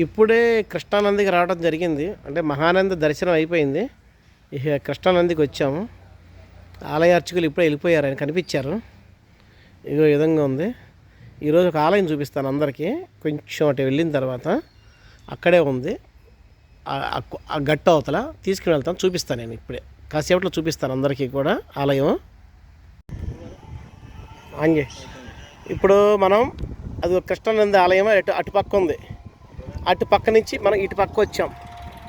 ఇప్పుడే కృష్ణానందికి రావడం జరిగింది. అంటే మహానంది దర్శనం అయిపోయింది. ఇక కృష్ణానందికి వచ్చాము. ఆలయ అర్చకులు ఇప్పుడే వెళ్ళిపోయారు, ఆయన కనిపించారు. ఇదో విధంగా ఉంది. ఈరోజు ఒక ఆలయం చూపిస్తాను అందరికీ. కొంచెం అటు వెళ్ళిన తర్వాత అక్కడే ఉంది, ఆ గట్టు అవతల తీసుకుని వెళ్తాను, చూపిస్తాను. నేను ఇప్పుడే కాసేపట్లో చూపిస్తాను అందరికీ కూడా ఆలయం. అంగే ఇప్పుడు మనం అది కృష్ణానంది ఆలయం అటు పక్క ఉంది. అటు పక్క నుంచి మనం ఇటు పక్క వచ్చాం,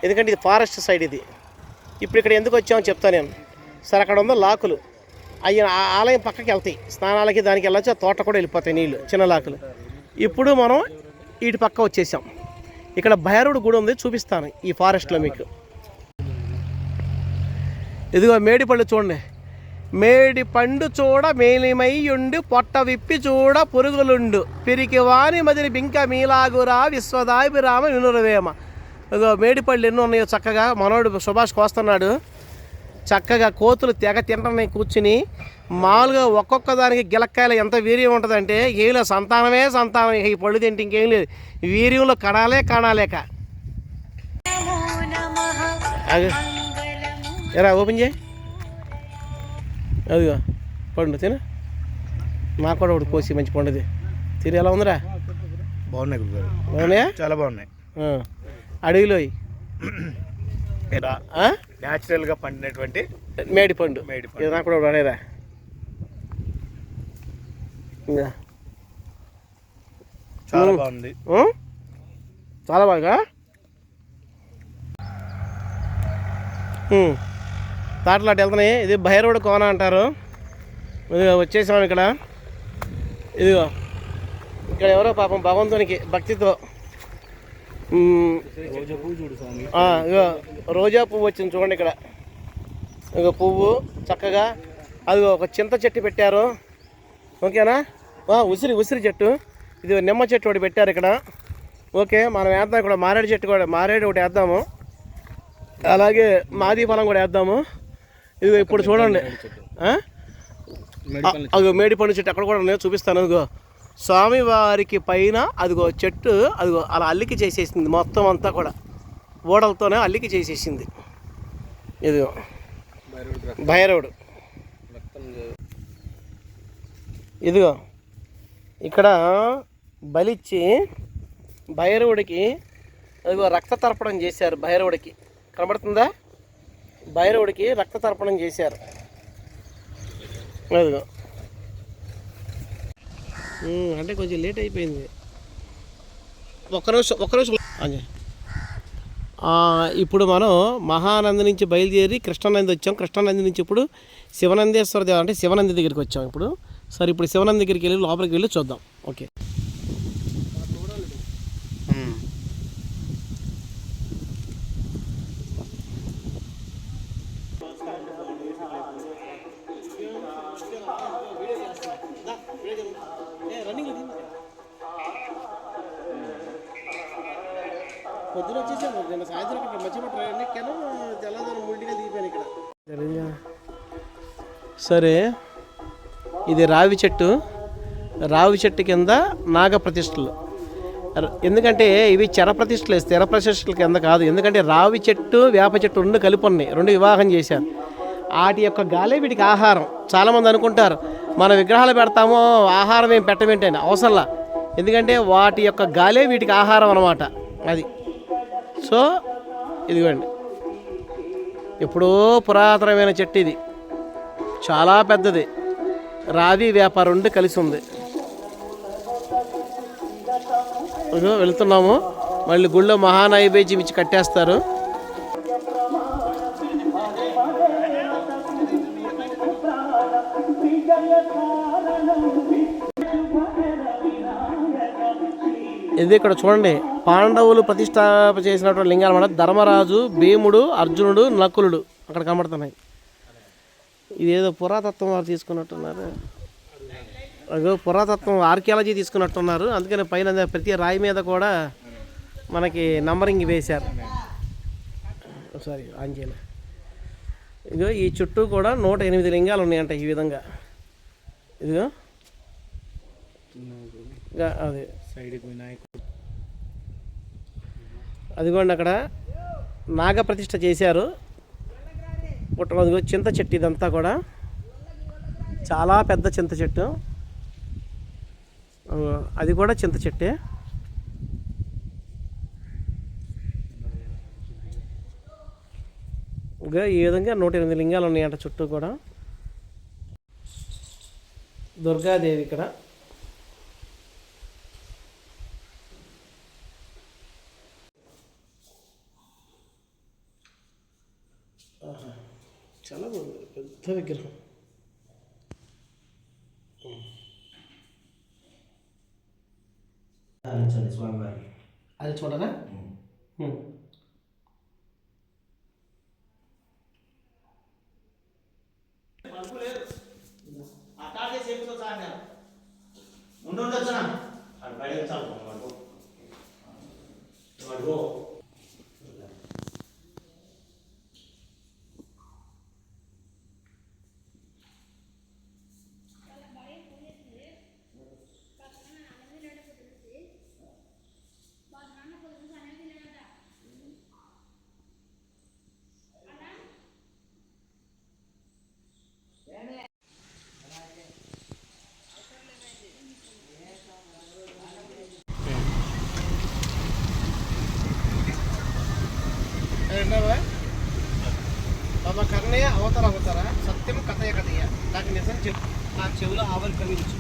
ఎందుకంటే ఇది ఫారెస్ట్ సైడ్. ఇది ఇప్పుడు ఇక్కడ ఎందుకు వచ్చామో చెప్తాను నేను. సరే, అక్కడ ఉందో లాకులు, అవి ఆలయం పక్కకి వెళ్తాయి, స్నానాలకి దానికి వెళ్ళచ్చు. ఆ తోట కూడా వెళ్ళిపోతాయి నీళ్ళు, చిన్న లాకులు. ఇప్పుడు మనం ఇటు పక్క వచ్చేసాం. ఇక్కడ భైరవుడు గుడి ఉంది, చూపిస్తాను ఈ ఫారెస్ట్లో మీకు. ఇదిగో మేడిపళ్ళు చూడండి. మేడి పండు చూడ మేలిమయ్యుండు, పొట్ట విప్పి చూడ పురుగులుండు, పిరికి వాని మదిని బింక మీలాగురా విశ్వదాభిరామ వినురవేమ. ఇదిగో మేడిపళ్ళు ఎన్నో ఉన్నాయో చక్కగా. మనోడు సుభాష్ కోస్తున్నాడు. చక్కగా కోతులు తెగ తింటున్నాయి కూర్చుని. మామూలుగా ఒక్కొక్క దానికి గిలక్కాయలు ఎంత వీర్యం ఉంటుందంటే ఏం లేదు, సంతానమే సంతానం. ఈ పళ్ళు తింటే ఇంకేం లేదు, వీర్యంలో కణాలేక. ఎరా ఓపెన్ చేయి. అదిగో పండు తిన. నాకు కూడా ఒకటి కోసి మంచి పండుది తిని. ఎలా ఉందిరా? బాగున్నాయా? చాలా బాగున్నాయి. అడవిలో న్యాచురల్గా పండినటువంటి మేడి పండు. నాకు కూడా అనేరా. చాలా బాగుంది, చాలా బాగా. తాటలాట వెళ్తున్నాయి. ఇది భైరవుడు కోన అంటారు. ఇదిగో వచ్చేసాం ఇక్కడ. ఇదిగో ఇక్కడ ఎవరో పాపం భగవంతునికి భక్తితో ఇగో రోజా పువ్వు వచ్చింది చూడండి ఇక్కడ. ఇగో పువ్వు చక్కగా. అది ఒక చింత చెట్టు పెట్టారు, ఓకేనా. ఉసిరి చెట్టు. ఇది నిమ్మ చెట్టు ఒకటి పెట్టారు ఇక్కడ. ఓకే, మనం వేద్దాం ఇక్కడ. మారేడు చెట్టు కూడా, మారేడు ఒకటి వేద్దాము. అలాగే మాది ఫలం కూడా వేద్దాము. ఇదిగో ఇప్పుడు చూడండి, అదిగో మేడి పండు చెట్టు అక్కడ కూడా ఉన్నాయి, చూపిస్తాను. అదిగో స్వామివారికి పైన అదిగో చెట్టు, అదిగో అలా అల్లికి చేసేసింది మొత్తం అంతా కూడా. ఓడలతోనే అల్లికి చేసేసింది. ఇదిగో భైరవుడు. ఇదిగో ఇక్కడ బలిచ్చి భైరవుడికి అదిగో రక్త తర్పణం చేశారు. భైరవుడికి కనబడుతుందా? భైరవుడికి రక్త తర్పణం చేశారు. అదిగో అంటే కొంచెం లేట్ అయిపోయింది. ఒక్క నిమిషం. ఇప్పుడు మనం మహానంది నుంచి బయలుదేరి కృష్ణానంది వచ్చాం. కృష్ణానంది నుంచి ఇప్పుడు శివనందేశ్వర దేవ అంటే శివనంది దగ్గరికి వచ్చాం ఇప్పుడు. సరే, ఇప్పుడు శివనంది దగ్గరికి వెళ్ళి లోపలికి వెళ్ళి చూద్దాం. ఓకే. పొద్దున వచ్చేసాము, నేను సాయంత్రం ఇక్కడ మర్చిపోయి కెనం తెల్లదారు ముడిగా దిగిపోయాను ఇక్కడ. సరే, ఇది రావి చెట్టు కింద నాగ ప్రతిష్టలు. ఎందుకంటే ఇవి చర ప్రతిష్టలు, స్థిర ప్రతిష్టల కింద కాదు. ఎందుకంటే రావి చెట్టు వేప చెట్టు రెండు కలిపి ఉన్నాయి, రెండు వివాహం చేశారు. వాటి యొక్క గాలే వీటికి ఆహారం. చాలామంది అనుకుంటారు మన విగ్రహాలు పెడతామో ఆహారం ఏం పెట్టమేంటని. అవసరంలా, ఎందుకంటే వాటి యొక్క గాలే వీటికి ఆహారం అన్నమాట. అది. సో ఇదిగోండి, ఎప్పుడో పురాతనమైన చెట్టు ఇది, చాలా పెద్దది. రావి వేప రెండు కలిసి ఉంది. వెళ్తున్నాము. మళ్ళీ గుళ్ళో మహానైవేద్యం ఇచ్చి కట్టేస్తారు. ఇది ఇక్కడ చూడండి, పాండవులు ప్రతిష్టాప చేసినటువంటి లింగాలు అన్నమాట. ధర్మరాజు, భీముడు, అర్జునుడు, నకులుడు అక్కడ కనబడుతున్నాయి. ఇదేదో పురాతత్వం వారు తీసుకున్నట్టున్నారు. అదో పురాతత్వం ఆర్కియాలజీ తీసుకున్నట్టున్నారు. అందుకని పైన ప్రతి రాయి మీద కూడా మనకి నంబరింగ్ వేశారు. సారీ ఆంజనేయ. ఇదిగో ఈ చుట్టూ కూడా 108 లింగాలు ఉన్నాయంట ఈ విధంగా. ఇదిగో అదే సైడ్కి వినాయకుడు. అదిగోండి అక్కడ నాగప్రతిష్ఠ చేశారు. అదిగో చింత చెట్టు, ఇదంతా కూడా చాలా పెద్ద చింత చెట్టు. అది కూడా చింత చెట్టే. ఇంకా ఈ విధంగా 108 లింగాలు ఉన్నాయంట చుట్టూ కూడా. దుర్గాదేవి ఇక్కడ. చాలా బాగుంది, పెద్ద విగ్రహం. స్వామివారి అది చూడనా. బాబా కర్ణయ్య అవతారా సత్యం కథయ నాకు నిజం చెప్పు. నా చెవులో ఆవలి కలిగించు.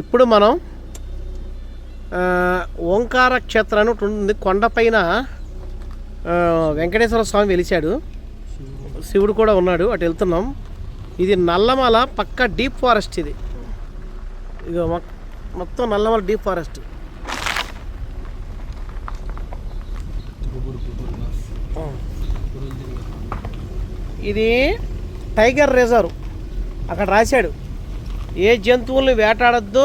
ఇప్పుడు మనం ఓంకార క్షేత్రం ఉంటుంది. కొండపైన వెంకటేశ్వర స్వామి వెలిచాడు, శివుడు కూడా ఉన్నాడు. అటు వెళ్తున్నాం. ఇది నల్లమల పక్క డీప్ ఫారెస్ట్. ఇది ఇక మొత్తం నల్లమల డీప్ ఫారెస్ట్. ఇది టైగర్ రిజర్వ్. అక్కడ రాశాడు, ఏ జంతువుల్ని వేటాడద్దు,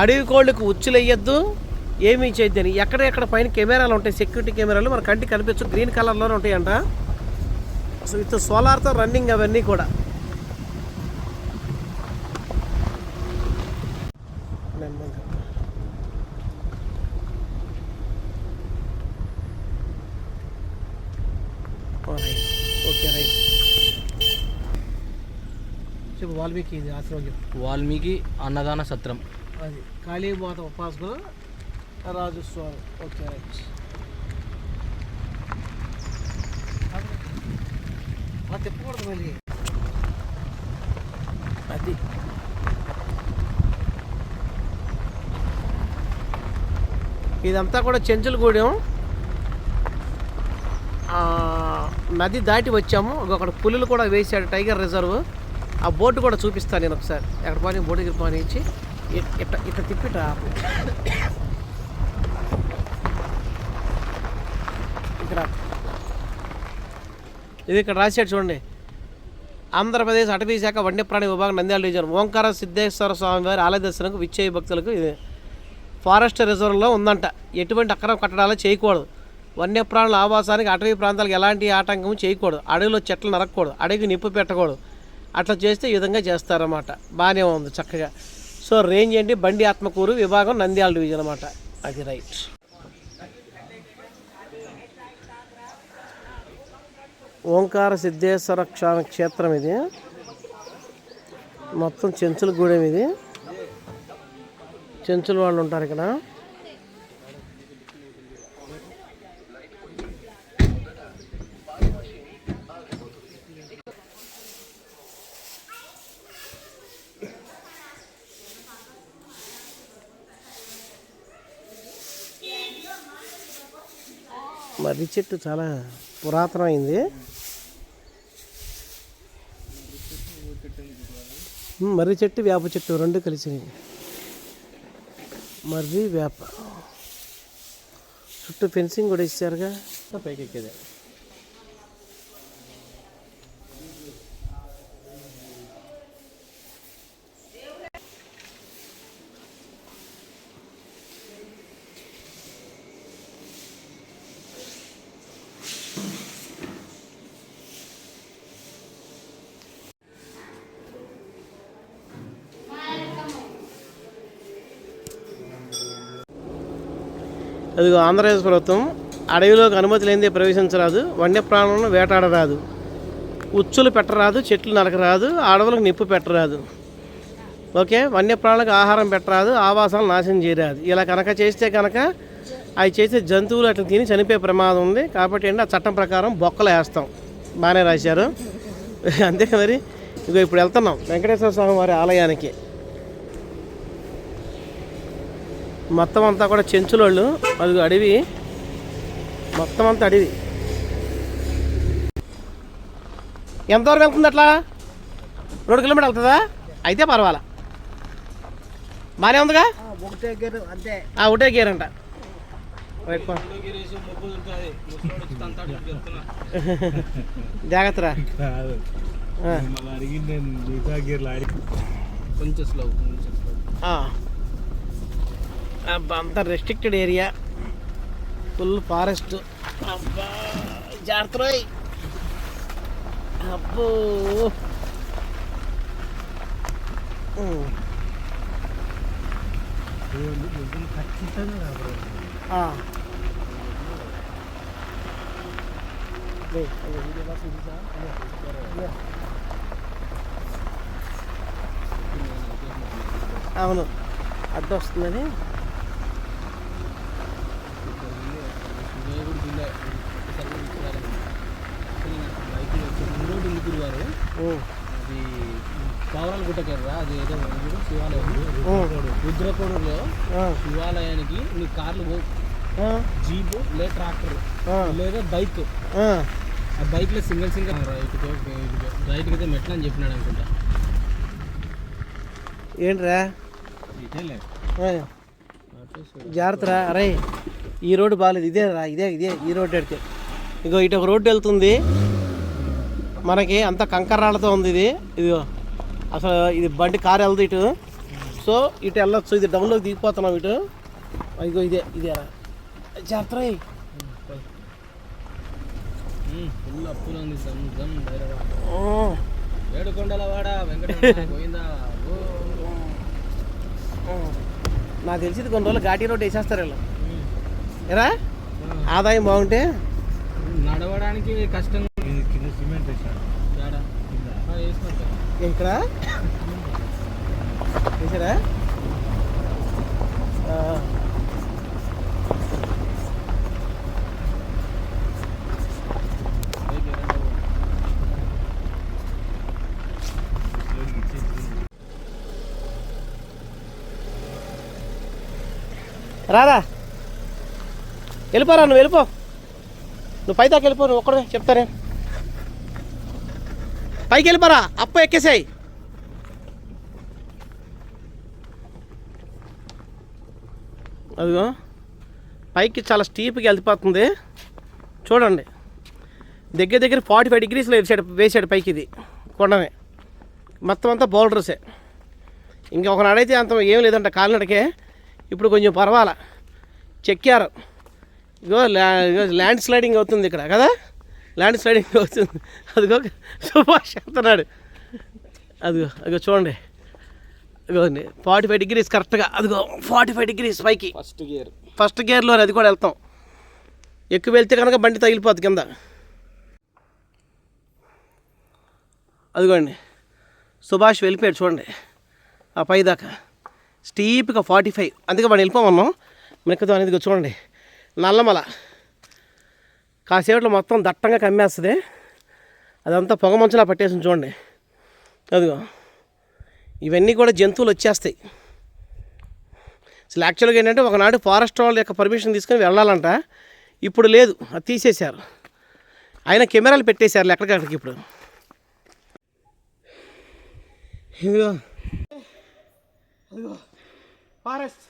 అడవి కోళ్ళకు ఉచ్చులు వేయద్దు, ఏమీ చేయొద్దని. ఎక్కడెక్కడ పైన కెమెరాలు ఉంటాయి, సెక్యూరిటీ కెమెరాలు, మన కంటికి కనిపించు, గ్రీన్ కలర్లోనే ఉంటాయంట. అసలు విత్ సోలార్తో రన్నింగ్ అవన్నీ కూడా. Okay right. చెప్పు. వాల్మీకి ఇది ఆశ్రమం చెప్పు. వాల్మీకి అన్నదాన సత్రం. అది కాళీమాత ఉపాసకులు రాజు స్వామి. Okay right. అలా తిప్పకూడదు మళ్ళీ. అది ఇదంతా కూడా చెంచులగూడెం. నది దాటి వచ్చాము. అక్కడ పులులు కూడా వేసాడు, టైగర్ రిజర్వ్. ఆ బోటు కూడా చూపిస్తాను నేను ఒకసారి. ఎక్కడ పోనీ బోటు దగ్గర పోనీ ఇచ్చి ఇట్లా తిప్పిట. ఇక్కడ ఇది ఇక్కడ రాశాడు చూడండి. ఆంధ్రప్రదేశ్ అటవీ శాఖ వన్యప్రాణి విభాగం నంద్యాల డివిజన్ ఓంకార సిద్ధేశ్వర స్వామి వారి ఆలయ దర్శనంకు విచ్చేయ భక్తులకు ఇది ఫారెస్ట్ రిజర్వ్లో ఉందంట. ఎటువంటి అక్రమ కట్టడాలు చేయకూడదు. వన్యప్రాణుల ఆవాసానికి అటవీ ప్రాంతాలకు ఎలాంటి ఆటంకం చేయకూడదు. అడవిలో చెట్లు నరకకూడదు, అడవికి నిప్పు పెట్టకూడదు. అట్లా చేస్తే ఈ విధంగా చేస్తారన్నమాట. బాగానే ఉంది చక్కగా. సో రేంజ్ ఏంటి, బండి ఆత్మకూరు విభాగం నంద్యాల డివిజన్ అన్నమాట. అది రైట్. ఓంకార సిద్ధేశ్వర క్షేత్రం ఇది. మొత్తం చెంచులగూడెం. ఇది చెంచుల వాళ్ళు ఉంటారు ఇక్కడ. మర్రి చెట్టు చాలా పురాతనమైంది. మర్రి చెట్టు వేప చెట్టు రెండు కలిసినాయి. మర్రి వేప చుట్టూ ఫెన్సింగ్ కూడా ఇచ్చారుగా. పైకి ఎక్కేదే. అదిగో ఆంధ్రప్రదేశ్ ప్రభుత్వం అడవిలోకి అనుమతి లేనిదే ప్రవేశించరాదు, వన్యప్రాణులను వేటాడరాదు, ఉచ్చులు పెట్టరాదు, చెట్లు నరకరాదు, అడవులకు నిప్పు పెట్టరాదు. ఓకే, వన్యప్రాణులకు ఆహారం పెట్టరాదు, ఆవాసాలు నాశనం చేయరాదు. ఇలా కనుక చేస్తే కనుక అవి చేసే జంతువులు అట్లా తిని చనిపోయే ప్రమాదం ఉంది. కాబట్టి ఏంటి ఆ చట్టం ప్రకారం బొక్కలు వేస్తాం. బాగానే రాశారు. అంతే మరి. ఇదిగో ఇప్పుడు వెళ్తున్నాం వెంకటేశ్వర స్వామి వారి ఆలయానికి. మొత్తం అంతా కూడా చెంచులోళ్ళు. అది అడవి, మొత్తం అంతా అడవి. ఎంతవరకు వెళ్తుంది అట్లా? 2 కిలోమీటర్లు వెళ్తుందా? అయితే పర్వాలా, బాగానే ఉందిగా. ఒకటే గేర్ అంట. జాగ్రత్తరా. అంత రెస్ట్రిక్టెడ్ ఏరియా, ఫుల్ ఫారెస్ట్. అబ్బా జాగ్రత్త. అబ్బో అవును, అడ్డు వస్తుందని. అది పావురాల గుట్టకెర్రా, అది ఏదో శివాలయం రుద్రకోడులో శివాలయానికి నీ కార్లు జీప్ లే ట్రాక్టర్ లేదా బైక్, ఆ బైక్లో సింగిల్ రైట్కి అయితే మెట్లు అని చెప్పినాడు అనుకుంటా. ఏంట్రా జాగ్రత్తరా. అరే ఈ రోడ్డు బాగాలేదు. ఇదే రా, ఇదే ఇదే ఈ రోడ్డు ఎడితే. ఇగో ఇటు ఒక రోడ్డు వెళ్తుంది మనకి, అంత కంకర్రాళ్ళతో ఉంది ఇది. ఇదిగో అసలు ఇది బండి కారు వెళ్దు ఇటు. సో ఇటు వెళ్ళొచ్చు. ఇది డౌన్లోకి దిగిపోతున్నాం ఇటు. ఇగో ఇదే ఇదేరా. జాగ్రత్త. ఫుల్ అప్పులు ఉంది. సముద్రం ఏడుకొండలవాడ వెంకటేశ్వర పోయిందా. నాకు తెలిసింది కొన్ని రోజులు ఘాటీ రోడ్డు వేసేస్తారు వీళ్ళు. ఎరా ఆదాయం బాగుంటే నడవడానికి కష్టం. సిమెంట్ ఇక్కడ వేసారా? రారా, వెళ్ళిపోరా. నువ్వు వెళ్ళిపో, నువ్వు పైదాకా వెళ్ళిపో. నువ్వు ఒక్కడే చెప్తానే. పైకి వెళ్ళిపోరా, అప్ప ఎక్కేసాయి. అదిగో పైకి చాలా స్టీప్గా వెళ్ళిపోతుంది. చూడండి, దగ్గర దగ్గర 45 డిగ్రీస్లో వేసాడు పైకి. ఇది కొండనే, మొత్తం అంతా బౌల్డర్సే. ఇంకా ఒకనాడైతే అంత ఏం లేదంట కాలినడకే. ఇప్పుడు కొంచెం పర్వాలా, చెక్కారు. ఇగో ల్యాండ్ స్లైడింగ్ అవుతుంది ఇక్కడ కదా, ల్యాండ్ స్లైడింగ్ అవుతుంది. అదిగో సుభాష్ చెప్తున్నాడు. అదిగో అదిగో చూడండి, ఇగో 45 డిగ్రీస్ కరెక్ట్గా. అదిగో 45 డిగ్రీస్ పైకి ఫస్ట్ గేర్లో. అది కూడా వెళ్తాం. ఎక్కువ వెళ్తే కనుక బండి తగిలిపోద్ది కింద. అదిగోండి సుభాష్ వెళ్ళిపోయాడు చూడండి ఆ పైదాకా. స్టీప్గా 45. అందుకే మనం వెళ్ళిపోమన్నాం మెక్కుతాం అనేది. చూడండి నల్లమల కాసేపట్లో మొత్తం దట్టంగా కమ్మేస్తుంది. అదంతా పొగ మంచులా పట్టేసింది చూడండి. అదిగో ఇవన్నీ కూడా జంతువులు వచ్చేస్తాయి. అసలు యాక్చువల్గా ఏంటంటే ఒకనాడు ఫారెస్ట్ వాళ్ళ యొక్క పర్మిషన్ తీసుకొని వెళ్ళాలంట. ఇప్పుడు లేదు, అది తీసేశారు. ఆయన కెమెరాలు పెట్టేశారు ఎక్కడికక్కడికి. ఇప్పుడు ఇదిగో అదిగో ఫారెస్ట్.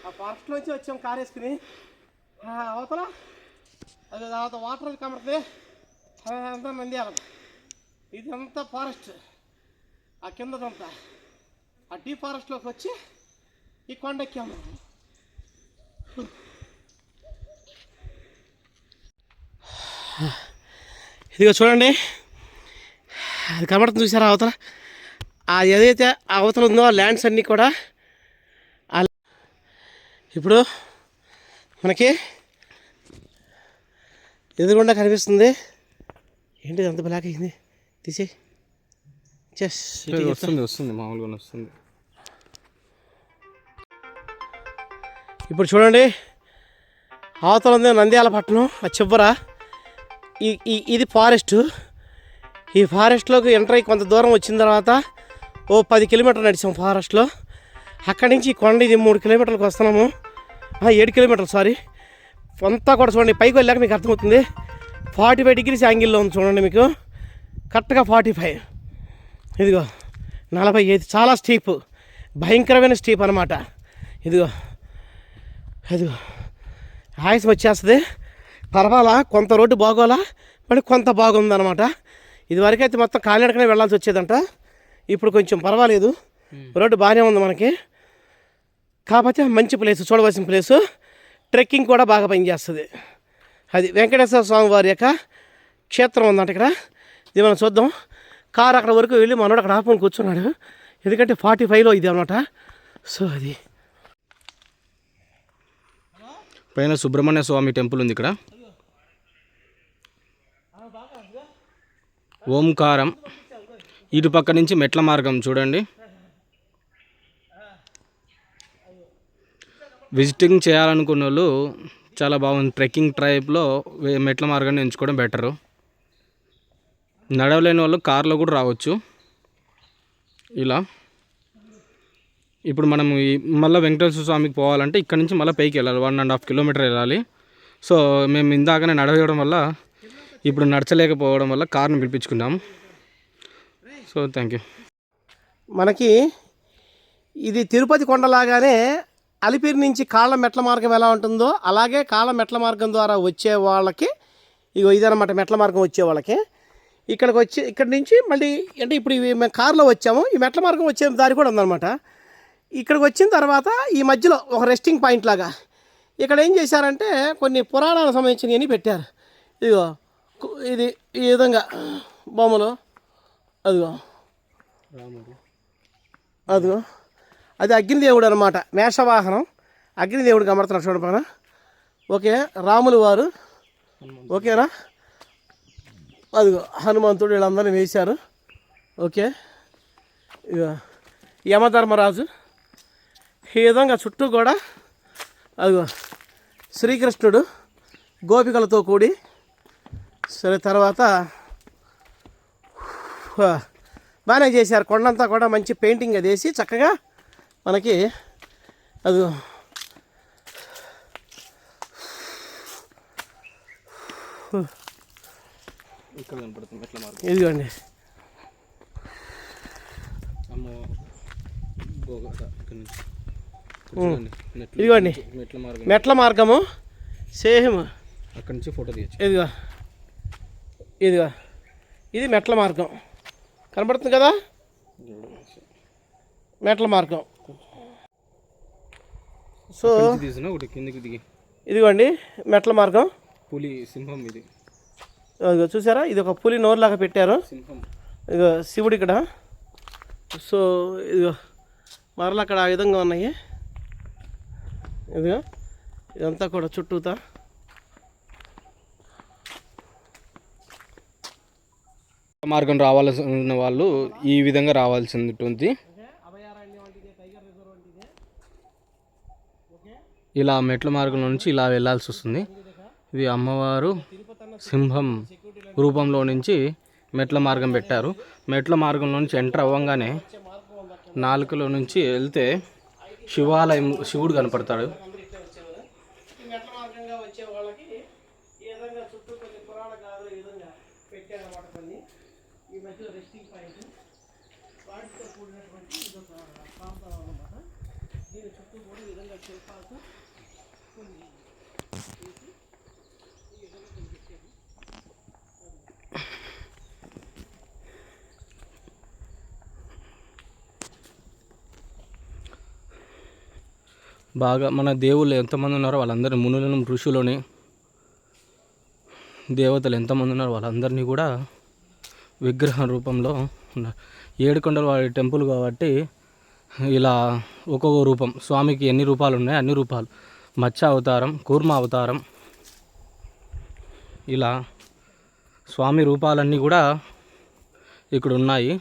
ఆ ఫారెస్ట్లోంచి వచ్చాం కారు వేసుకుని. అవతల అది తర్వాత వాటర్ కమర్తే అంతా నంద్యాల. ఇది అంతా ఫారెస్ట్, ఆ కిందదంతా ఆ డీప్ ఫారెస్ట్లోకి వచ్చి ఈ కొండ ఎక్కాము. ఇదిగో చూడండి, అది కనబడుతుంది చూసారా అవతల. అది ఏదైతే అవతల ఉందో ఆ ల్యాండ్స్ అన్నీ కూడా ఇప్పుడు మనకి ఎదురుగుండా కనిపిస్తుంది. ఏంటి అంత బ్లాక్ అయింది, తీసి వస్తుంది మామూలుగా వస్తుంది. ఇప్పుడు చూడండి, అవతల ఉంది నంద్యాల పట్టణం, ఆ చివర ఇది ఫారెస్ట్. ఈ ఫారెస్ట్లోకి ఎంటర్ అయ్యి కొంత దూరం వచ్చిన తర్వాత ఓ 10 కిలోమీటర్లు నడిచాం ఫారెస్ట్లో. అక్కడి నుంచి కొండ ఇది 3 కిలోమీటర్లకు వస్తున్నాము, 7 కిలోమీటర్లు సారీ. అంతా కూడా చూడండి, పైకి వెళ్ళాక మీకు అర్థమవుతుంది. 45 డిగ్రీస్ యాంగిల్లో ఉంది చూడండి, మీకు కరెక్ట్గా 45. ఇదిగో 45, చాలా స్టీప్, భయంకరమైన స్టీప్ అనమాట. ఇదిగో అదిగో ఆయాసం వచ్చేస్తుంది. పర్వాలా, కొంత రోడ్డు బాగోలా, మరి కొంత బాగుందనమాట. ఇదివరకు అయితే మొత్తం కాలినడకనే వెళ్ళాల్సి వచ్చేదంట, ఇప్పుడు కొంచెం పర్వాలేదు, రోడ్డు బాగానే ఉంది మనకి. కాకపోతే మంచి ప్లేసు, చూడవలసిన ప్లేసు. ట్రెక్కింగ్ కూడా బాగా పనిచేస్తుంది. అది వెంకటేశ్వర స్వామి వారి యొక్క క్షేత్రం ఉందంట ఇక్కడ. ఇది మనం చూద్దాం. కారు అక్కడ వరకు వెళ్ళి మనోడు అక్కడ ఆపుకొని కూర్చున్నాడు, ఎందుకంటే 45లో ఇది అనమాట. సో అది పైన సుబ్రహ్మణ్య స్వామి టెంపుల్ ఉంది ఇక్కడ. ఓంకారం. ఇటు పక్క నుంచి మెట్ల మార్గం చూడండి. విజిటింగ్ చేయాలనుకున్న వాళ్ళు చాలా బాగుంది. ట్రెక్కింగ్ టైప్లో మెట్ల మార్గాన్ని ఎంచుకోవడం బెటరు. నడవలేని వాళ్ళు కార్లో కూడా రావచ్చు ఇలా. ఇప్పుడు మనం మళ్ళీ వెంకటేశ్వర స్వామికి పోవాలంటే ఇక్కడ నుంచి మళ్ళీ పైకి వెళ్ళాలి, 1.5 కిలోమీటర్ వెళ్ళాలి. సో మేము ఇందాకనే నడవడం వల్ల, ఇప్పుడు నడచలేకపోవడం వల్ల కార్ని పిలిపించుకున్నాము. So thank you. మనకి ఇది తిరుపతి కొండలాగానే అలిపిరి నుంచి కాళ్ళ మెట్ల మార్గం ఎలా ఉంటుందో అలాగే కాళ్ళ మెట్ల మార్గం ద్వారా వచ్చే వాళ్ళకి ఇగో ఇదనమాట మెట్ల మార్గం వచ్చే వాళ్ళకి. ఇక్కడికి వచ్చి ఇక్కడి నుంచి మళ్ళీ అంటే ఇప్పుడు మేము కారులో వచ్చాము, ఈ మెట్ల మార్గం వచ్చే దారి కూడా ఉందన్నమాట. ఇక్కడికి వచ్చిన తర్వాత ఈ మధ్యలో ఒక రెస్టింగ్ పాయింట్ లాగా ఇక్కడ ఏం చేశారంటే కొన్ని పురాణాలకు సంబంధించినవి పెట్టారు. ఇదిగో ఇది ఈ విధంగా బొమ్మలు, అదిగో అదిగో అది అగ్నిదేవుడు అనమాట, మేషవాహనం అగ్నిదేవుడు కనబడుతున్నాడు చూడండి పక్కన. ఓకే, రాములు వారు, ఓకేనా. అదిగో హనుమంతుడు, వీళ్ళందరినీ వేశారు. ఓకే, ఇక యమధర్మరాజు, ఈ విధంగా చుట్టూ కూడా అదిగో శ్రీకృష్ణుడు గోపికలతో కూడి. సరే, తర్వాత బాగానే చేశారు. కొండంతా కూడా మంచి పెయింటింగ్ అది వేసి చక్కగా మనకి అది ఇక్కడ కనపడుతుంది మెట్ల మార్గం. ఇదిగోండి ఇదిగోండి మెట్ల మార్గము సేమ్. అక్కడి నుంచి ఫోటో తీయచ్చు. ఇదిగో ఇదిగో ఇది మెట్ల మార్గం కనబడుతుంది కదా, మెట్ల మార్గం. సో కిందకి దిగి ఇదిగోండి మెట్ల మార్గం. పులి సింహం ఇది, ఇదిగో చూసారా, ఇది ఒక పులి నోరులాగా పెట్టారు. సింహం. ఇదిగో శివుడు ఇక్కడ. సో ఇదిగో మరలా అక్కడ ఆ విధంగా ఉన్నాయి. ఇదిగో ఇదంతా కూడా చుట్టూతా మార్గం రావాల్సిన వాళ్ళు ఈ విధంగా రావాల్సి ఉంటుంది. ఇలా మెట్ల మార్గం నుంచి ఇలా వెళ్ళాల్సి వస్తుంది. ఇది అమ్మవారు సింహం రూపంలో నుంచి మెట్ల మార్గం పెట్టారు. మెట్ల మార్గం నుంచి ఎంటర్ అవ్వగానే నాలుకలో నుంచి వెళ్తే శివాలయం, శివుడు కనపడతాడు. ప్రత్యేకంగా వచ్చే వాళ్ళకి ఈ విధంగా చుట్టూ కొన్ని పురాణ గాథలు ఈ విధంగా పెట్టారన్నమాట. కొన్ని ఈ మధ్యలో రెస్టింగ్ పాయింట్ వాటితో కూడినటువంటి ఇదొక ప్రాంతం అన్నమాట. దీని చుట్టూ కూడా ఈ విధంగా శిల్పాలతో కొన్ని చేసి ఈ విధంగా కొన్ని పెట్టారు. బాగా మన దేవుళ్ళు ఎంతమంది ఉన్నారో వాళ్ళందరి మునులను ఋషులని దేవతలు ఎంతమంది ఉన్నారో వాళ్ళందరినీ కూడా విగ్రహ రూపంలో ఉన్నారు. ఏడుకొండల వారి టెంపుల్ కాబట్టి ఇలా ఒక్కొక్క రూపం, స్వామికి ఎన్ని రూపాలు ఉన్నాయో అన్ని రూపాలు, మత్స్య అవతారం, కూర్మ అవతారం, ఇలా స్వామి రూపాలన్నీ కూడా ఇక్కడ ఉన్నాయి.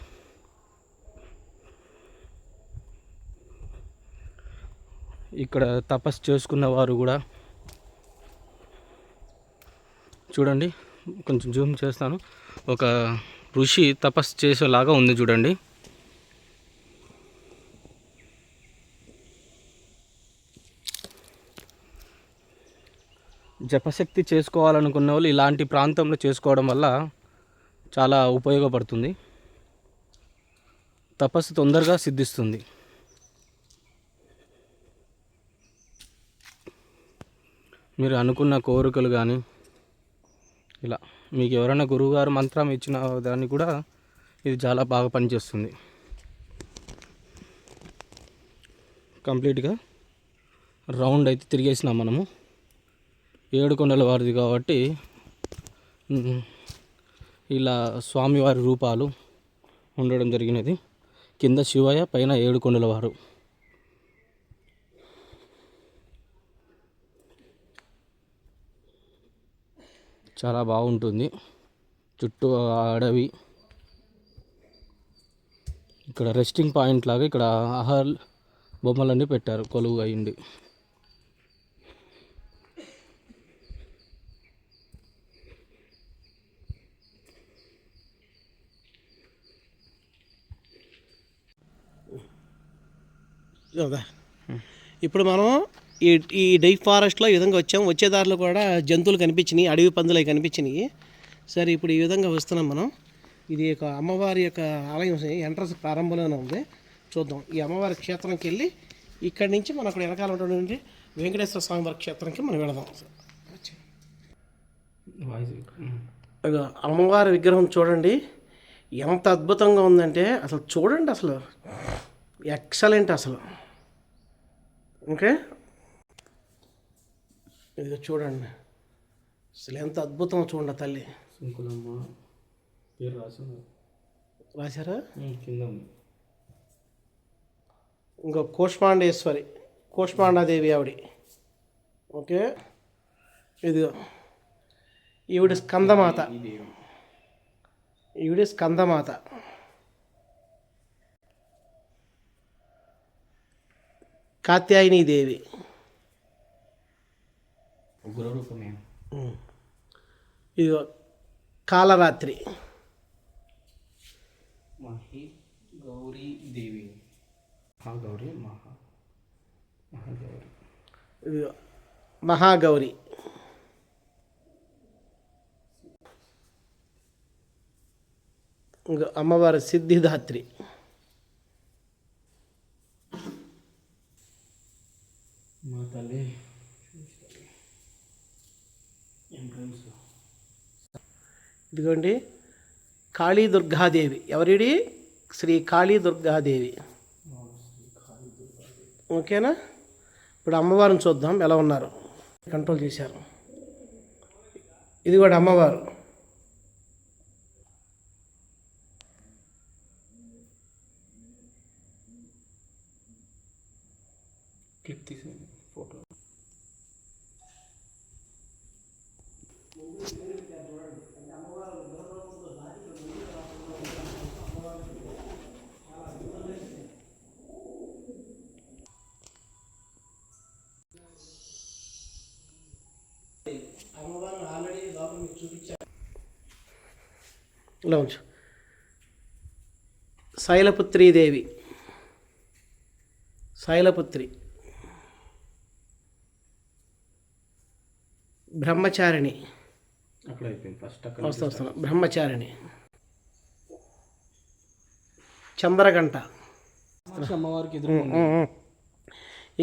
ఇక్కడ తపస్సు చేసుకున్న వారు కూడా చూడండి, కొంచెం జూమ్ చేస్తాను. ఒక ఋషి తపస్సు చేసేలాగా ఉంది చూడండి. జపశక్తి చేసుకోవాలనుకున్న వాళ్ళు ఇలాంటి ప్రాంతంలో చేసుకోవడం వల్ల చాలా ఉపయోగపడుతుంది. తపస్సు తొందరగా సిద్ధిస్తుంది. మీరు అనుకున్న కోరికలు కానీ ఇలా మీకు ఎవరైనా గురువుగారు మంత్రం ఇచ్చిన దాన్ని కూడా ఇది చాలా బాగా పనిచేస్తుంది. కంప్లీట్గా రౌండ్ అయితే తిరిగేసినాం మనము. ఏడుకొండల వారిది కాబట్టి ఇలా స్వామివారి రూపాలు ఉండడం జరిగినది. కింద శివయ్య, పైన ఏడుకొండల వారు. చాలా బాగుంటుంది. చుట్టూ అడవి. ఇక్కడ రెస్టింగ్ పాయింట్ లాగా ఇక్కడ ఆహార బొమ్మలన్నీ పెట్టారు కొలువు అయింది. ఇప్పుడు మనం ఈ డై ఫారెస్ట్లో ఈ విధంగా వచ్చాం. వచ్చే దారిలో కూడా జంతువులు కనిపించినాయి, అడవి పందులు అవి కనిపించినాయి. సరే, ఇప్పుడు ఈ విధంగా వస్తున్నాం మనం. ఇది ఒక అమ్మవారి యొక్క ఆలయం, ఎంట్రన్స్ ప్రారంభంలోనే ఉంది. చూద్దాం. ఈ అమ్మవారి క్షేత్రంకి వెళ్ళి ఇక్కడి నుంచి మనం అక్కడ వెనకాల ఉన్నటువంటి వెంకటేశ్వర స్వామి వారి క్షేత్రంకి మనం వెళదాం. అమ్మవారి విగ్రహం చూడండి ఎంత అద్భుతంగా ఉందంటే, అసలు చూడండి, అసలు ఎక్సలెంట్ అసలు. ఓకే, ఇది చూడండి అసలు ఎంత అద్భుతం. చూడండి తల్లి. శంకులమ్మ పేరు రాశారా? కింద. ఇంకా కూష్మాండేశ్వరి, కూష్మాండాదేవి ఆవిడ. ఓకే, ఇది ఈవిడ స్కందమాత. ఈవిడ స్కందమాత. కాత్యాయని దేవి. గురురూపమే. ఇది కాలరాత్రి. మహి గౌరీ దేవి. మహాగౌరి. మహాగౌరి. ఇది మహాగౌరి. ఇంకా అమ్మవారి సిద్ధిదాత్రి. మా తల్లి. ఇదిగోండి కాళీ దుర్గాదేవి. ఎవరిడి? శ్రీ కాళీ దుర్గాదేవి. ఓకేనా? ఇప్పుడు అమ్మవారిని చూద్దాం ఎలా ఉన్నారు. కంట్రోల్ చేశారు. ఇది కూడా అమ్మవారు. క్లిప్ తీసి ఫోటో. అమ్మవారిని ఆల్రెడీ లోపల మీకు చూపించారు. ఇలా ఉంచు. శైలపుత్రీదేవి. శైలపుత్రి. బ్రహ్మచారిణి, అక్కడ అయిపోయింది ఫస్ట్ అక్కడ వస్తున్నా బ్రహ్మచారిణి, చంద్రగంట. అమ్మవారికి ఎదురు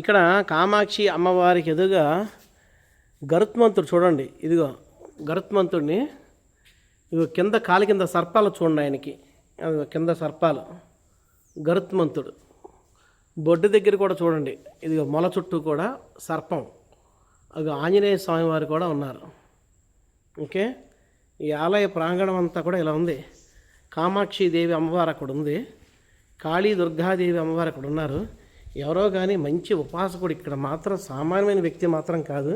ఇక్కడ కామాక్షి అమ్మవారికి ఎదురుగా గరుత్మంతుడు చూడండి. ఇదిగో గరుత్మంతుడిని, ఇదిగో కింద కాలి కింద సర్పాలు చూడండి ఆయనకి, అదిగో కింద సర్పాలు. గరుత్మంతుడు బొడ్డు దగ్గర కూడా చూడండి, ఇదిగో మొల చుట్టూ కూడా సర్పం. అది ఆంజనేయ స్వామి వారు కూడా ఉన్నారు. ఓకే, ఈ ఆలయ ప్రాంగణం అంతా కూడా ఇలా ఉంది. కామాక్షి దేవి అమ్మవారు అక్కడ ఉంది, కాళీ దుర్గాదేవి అమ్మవారు అక్కడ ఉన్నారు. ఎవరో కానీ మంచి ఉపాసకుడు ఇక్కడ మాత్రం సామాన్యమైన వ్యక్తి మాత్రం కాదు,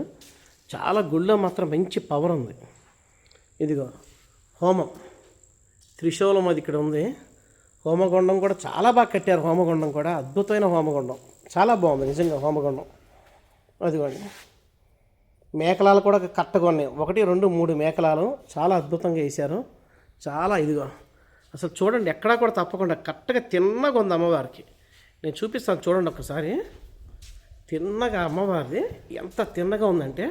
చాలా గుళ్ళో మాత్రం మంచి పవర్ ఉంది. ఇదిగో హోమం, త్రిశూలం అది ఇక్కడ ఉంది. హోమగుండం కూడా చాలా బాగా కట్టారు. హోమగుండం కూడా అద్భుతమైన హోమగుండం, చాలా బాగుంది నిజంగా హోమగుండం. అదిగోండి మేకలాలు కూడా కట్టగొన్నాయి, 1, 2, 3 మేకలాలు చాలా అద్భుతంగా వేశారు. చాలా ఇదిగో అసలు చూడండి, ఎక్కడా కూడా తప్పకుండా కరెక్ట్గా తిన్నగా ఉంది అమ్మవారికి. నేను చూపిస్తాను చూడండి ఒక్కసారి. తిన్నగా అమ్మవారిది ఎంత తిన్నగా ఉందంటే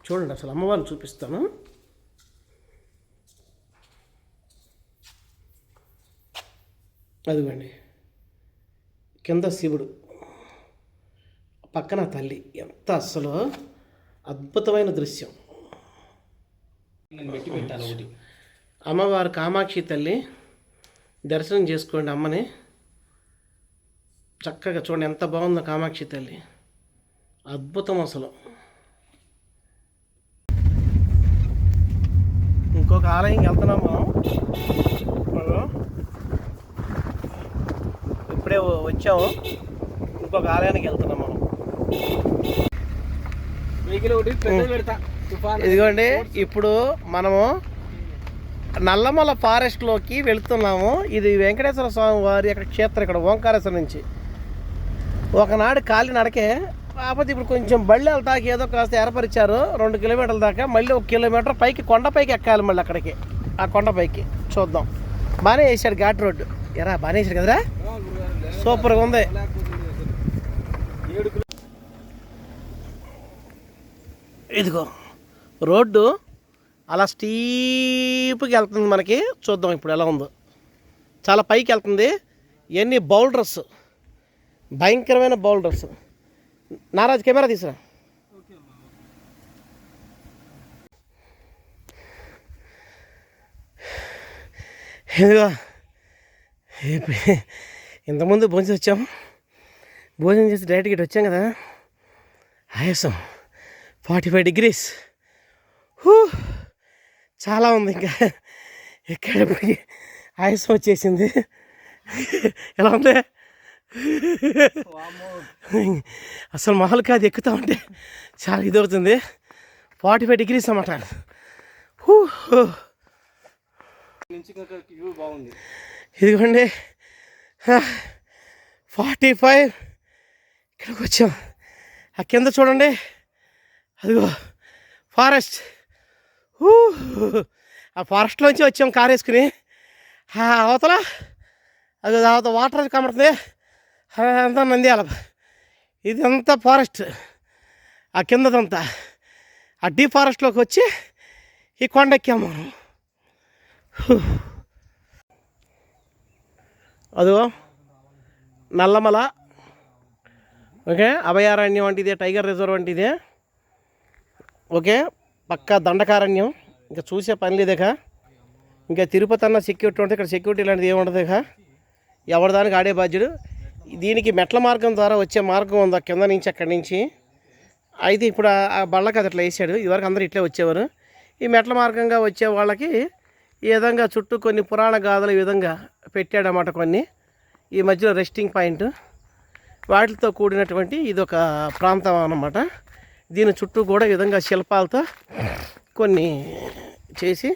చూడండి, అసలు అమ్మవారిని చూపిస్తాను. అదిగోండి కింద శివుడు, పక్కన తల్లి, ఎంత అసలు అద్భుతమైన దృశ్యం. అమ్మవారు కామాక్షి తల్లి దర్శనం చేసుకోండి అమ్మని. చక్కగా చూడండి ఎంత బాగుందో కామాక్షి తల్లి, అద్భుతం అసలు. ఇంకొక ఆలయంకి వెళ్తున్నాం మనం. ఇప్పుడే వచ్చాము, ఇంకొక ఆలయానికి వెళ్తున్నాం మనం. ఇదిగోండి ఇప్పుడు మనము నల్లమల ఫారెస్ట్లోకి వెళుతున్నాము. ఇది వెంకటేశ్వర స్వామి వారి అక్కడ క్షేత్రం, ఇక్కడ ఓంకారేశ్వరం నుంచి. ఒకనాడు కాలి నడకే, కాకపోతే ఇప్పుడు కొంచెం బళ్ళు వెళ్తాకి ఏదో కాస్త ఏర్పరిచారు 2 కిలోమీటర్ల దాకా. మళ్ళీ 1 కిలోమీటర్ పైకి కొండపైకి ఎక్కాలి, మళ్ళీ అక్కడికి ఆ కొండపైకి చూద్దాం. బాగానే వేసాడు ఘాట్ రోడ్డు, ఎరా బాగానే వేసాడు కదరా, సూపర్గా ఉంది. ఇదిగో రోడ్డు అలా స్టీప్కి వెళ్తుంది మనకి, చూద్దాం ఇప్పుడు ఎలా ఉందో. చాలా పైకి వెళ్తుంది. ఎన్ని బౌల్డర్స్, భయంకరమైన బౌల్డర్స్. నారాజ్ కెమెరా తీసురా. ఇదిగో ఇంతకుముందు భోజనం వచ్చాము, భోజనం చేసి డైరెక్ట్గా ఇటు వచ్చాం కదా. ఆయాసం 45 degrees, చాలా ఉంది. ఇంకా ఎక్కడికి ఆయాసం వచ్చేసింది. ఎలా ఉంది అసలు మామూలు కాదు, ఎక్కుతా ఉంటే చాలా ఇది అవుతుంది. 45 degrees అన్నమాట. ఇదిగోండి 45, ఇక్కడికి వచ్చాం. ఆ కింద చూడండి, అదిగో ఫారెస్ట్. ఆ ఫారెస్ట్లోంచి వచ్చాం కారు వేసుకుని. అవతల అది అవతల వాటర్ కనబడుతుంది, అంతా నంద్యాల. ఇది అంతా ఫారెస్ట్, ఆ కిందదంతా. ఆ డీప్ ఫారెస్ట్లోకి వచ్చి ఈ కొండ ఎక్కాము మనం. అదిగో నల్లమల, ఓకే, అభయారణ్యం వంటిదే, టైగర్ రిజర్వ్ వంటిదే. ఓకే, పక్కా దండకారణ్యం, ఇంకా చూసే పని లేదేక. ఇంకా తిరుపతి అన్న సెక్యూరిటీ ఉంటుంది, ఇక్కడ సెక్యూరిటీ లాంటిది ఏముండదు. ఎవరి దానికి ఆడే బాధ్యుడు. దీనికి మెట్ల మార్గం ద్వారా వచ్చే మార్గం ఉంది కింద నుంచి, అక్కడి నుంచి. అయితే ఇప్పుడు ఆ బళ్ళకి అది అట్లా వేసాడు. ఇదివరకు అందరూ ఇట్లే వచ్చేవారు. ఈ మెట్ల మార్గంగా వచ్చే వాళ్ళకి ఈ విధంగా చుట్టూ కొన్ని పురాణ గాథలు ఈ విధంగా పెట్టాడన్నమాట. కొన్ని ఈ మధ్యలో రెస్టింగ్ పాయింట్, వాటితో కూడినటువంటి ఇదొక ప్రాంతం అన్నమాట. దీని చుట్టూ కూడా ఈ విధంగా శిల్పాలతో కొన్ని చేసి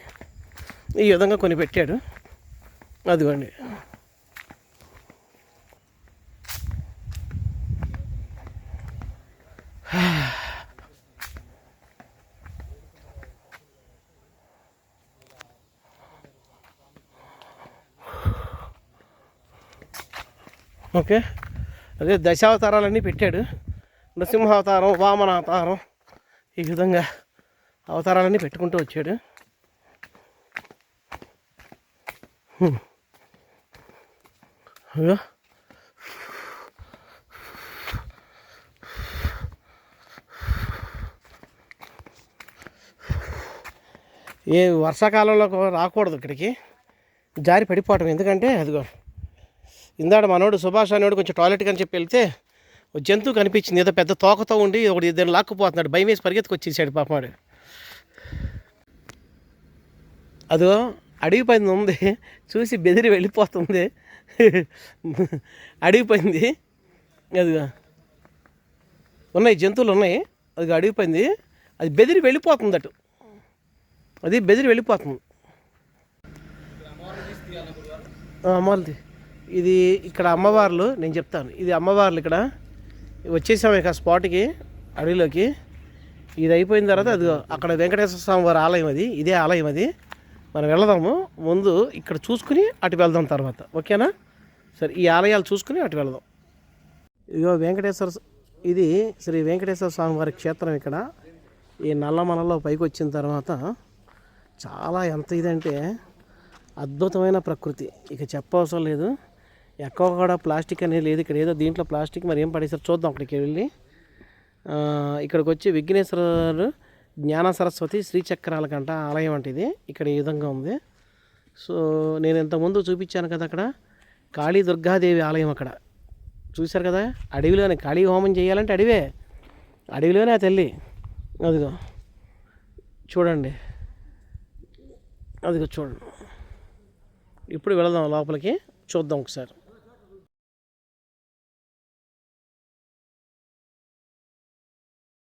ఈ విధంగా కొన్ని పెట్టాడు. అదిగోండి ఓకే, అదే దశావతారాలన్నీ పెట్టాడు. నృసింహావతారం, వామనావతారం, ఈ విధంగా అవతారాలన్నీ పెట్టుకుంటూ వచ్చాడు. అయ్యో ఏ వర్షాకాలంలో రాకూడదు ఇక్కడికి, జారి పడిపోవటం. ఎందుకంటే అదిగో ఇందాడ మనోడు సుభాష్ అనేవాడు కొంచెం టాయిలెట్కి అని చెప్పి వెళ్తే ఒక జంతువు కనిపించింది, ఏదో పెద్ద తోకతో ఉండి ఒకటి ఇద్దరు లాక్కుపోతున్నాడు. భయం వేసి పరిగెత్తుకొచ్చేసాడు పాపమాడు. అదో అడవి పైన ఉంది, చూసి బెదిరి వెళ్ళిపోతుంది. అడవి పోయింది, అదిగా ఉన్నాయి జంతువులు ఉన్నాయి, అది అడవి పోయింది, అది బెదిరి వెళ్ళిపోతుంది. అది బెదిరి వెళ్ళిపోతుంది. అమ్మవారిది ఇది. ఇక్కడ అమ్మవార్లు నేను చెప్తాను, ఇది అమ్మవార్లు. ఇక్కడ వచ్చేసాము ఇక స్పాట్కి, అడవిలోకి. ఇది అయిపోయిన తర్వాత అది అక్కడ వెంకటేశ్వర స్వామి వారి ఆలయం, అది ఇదే ఆలయం. అది మనం వెళదాము, ముందు ఇక్కడ చూసుకుని అటు వెళ్దాం తర్వాత, ఓకేనా? సరే, ఈ ఆలయాలు చూసుకుని అటు వెళదాం. ఇదిగో ఇది శ్రీ వెంకటేశ్వర స్వామి వారి క్షేత్రం. ఇక్కడ ఈ నల్లమలలో పైకి వచ్చిన తర్వాత చాలా ఎంత ఇదంటే అద్భుతమైన ప్రకృతి, ఇక చెప్పవసరం లేదు. ఎక్కడ కూడా ప్లాస్టిక్ అనేది లేదు. ఇక్కడ ఏదో దీంట్లో ప్లాస్టిక్ మరి ఏం పడేసారు చూద్దాం. అక్కడికి వెళ్ళి ఇక్కడికి వచ్చి విఘ్నేశ్వరుడు జ్ఞాన సరస్వతి శ్రీచక్రాల కంట ఆలయం అంటే ఇది. ఇక్కడ ఈ విధంగా ఉంది. సో నేను ఇంతకుముందు చూపించాను కదా, అక్కడ కాళీ దుర్గాదేవి ఆలయం. అక్కడ చూశారు కదా, అడవిలోనే కాళీ హోమం చేయాలంటే అడవిలోనే ఆ తల్లి. అదిగో చూడండి, అదిగో చూడండి. ఇప్పుడు వెళదాం లోపలికి, చూద్దాం ఒకసారి.